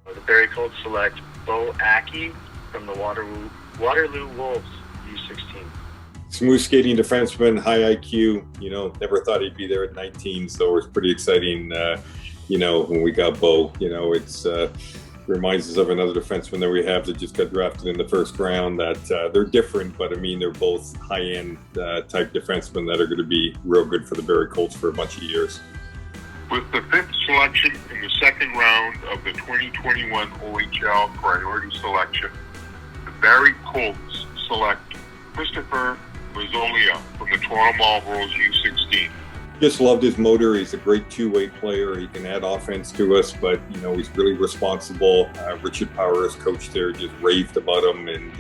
The Barrie Colts select Bo Aki from the Waterloo Wolves, U16. Smooth skating defenseman, high IQ, never thought he'd be there at 19. So it was pretty exciting, when we got Bo. It's reminds us of another defenseman that we have that just got drafted in the first round that they're different, but they're both high-end type defensemen that are going to be real good for the Barrie Colts for a bunch of years. With the 5th selection in the second round of the 2021 OHL Priority Selection, the Barrie Colts select Christopher Mazzolia from the Toronto Marlboros U16. Just loved his motor. He's a great two-way player. He can add offense to us, but he's really responsible. Richard Power, his coach there, just raved about him. And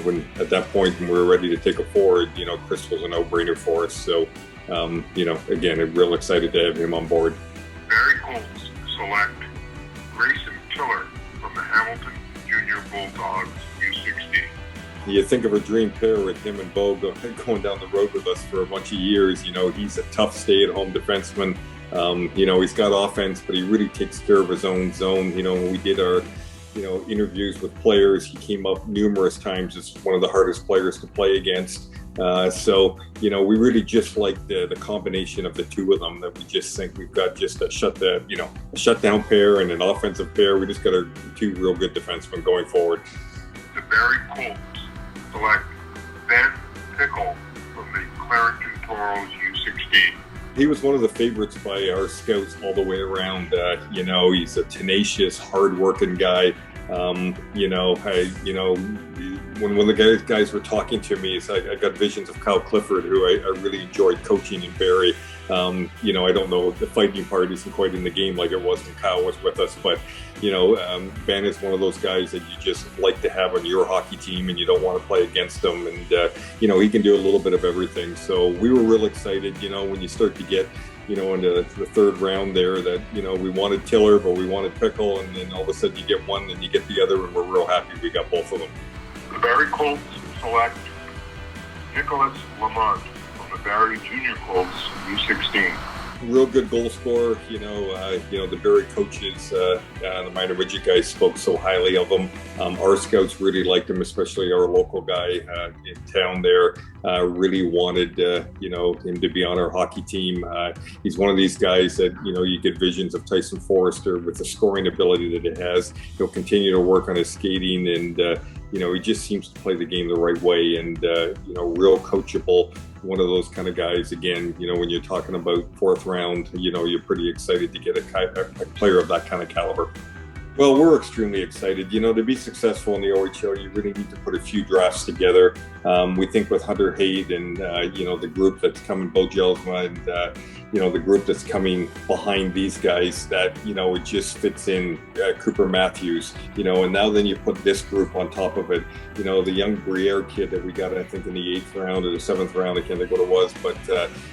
when at that point when we were ready to take a forward, Chris was a no-brainer for us. So again, I'm real excited to have him on board. Barrie Colts select Grayson Tiller from the Hamilton Junior Bulldogs U16. You think of a dream pair with him and Bo going down the road with us for a bunch of years. He's a tough stay-at-home defenseman. He's got offense, but he really takes care of his own zone. When we did our, interviews with players, he came up numerous times as one of the hardest players to play against. We really just like the combination of the two of them, that we just think we've got just a shutdown pair and an offensive pair. We just got our two real good defensemen going forward. The Barrie Colts select Ben Pickle from the Clarington Toros U16. He was one of the favorites by our scouts all the way around. He's a tenacious, hard-working guy. When the guys were talking to me, I got visions of Kyle Clifford, who I really enjoyed coaching in Barrie. I don't know, the fighting part isn't quite in the game like it was when Kyle was with us, but Ben is one of those guys that you just like to have on your hockey team, and you don't want to play against him. And he can do a little bit of everything. So we were real excited. When you start to get into the third round there, that we wanted Tiller, but we wanted Pickle, and then all of a sudden you get one, and you get the other, and we're real happy we got both of them. The Barrie Colts select Nicholas Lamont from the Barrie Junior Colts U16. Real good goal scorer. The Barrie coaches, the minor midget guys spoke so highly of him. Our scouts really liked him, especially our local guy in town there. Really wanted, him to be on our hockey team. He's one of these guys that, you get visions of Tyson Forrester with the scoring ability that he has. He'll continue to work on his skating, and, he just seems to play the game the right way, and, real coachable. One of those kind of guys, again, when you're talking about 4th round, you're pretty excited to get a player of that kind of caliber. Well, we're extremely excited. To be successful in the OHL, you really need to put a few drafts together. We think with Hunter Haid and, the group that's coming, Bo Jelsma, and, the group that's coming behind these guys, that, it just fits in. Cooper Matthews, and now then you put this group on top of it. The young Briere kid that we got, I think, in the 8th round or the 7th round, I can't think what it was, but,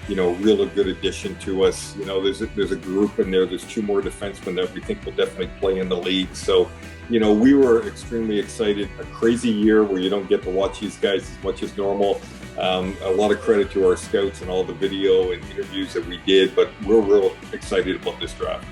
real good addition to us. There's a group in there. There's 2 more defensemen that we think will definitely play in the league. So, we were extremely excited. A crazy year where you don't get to watch these guys as much as normal. A lot of credit to our scouts and all the video and interviews that we did, but we're real excited about this draft.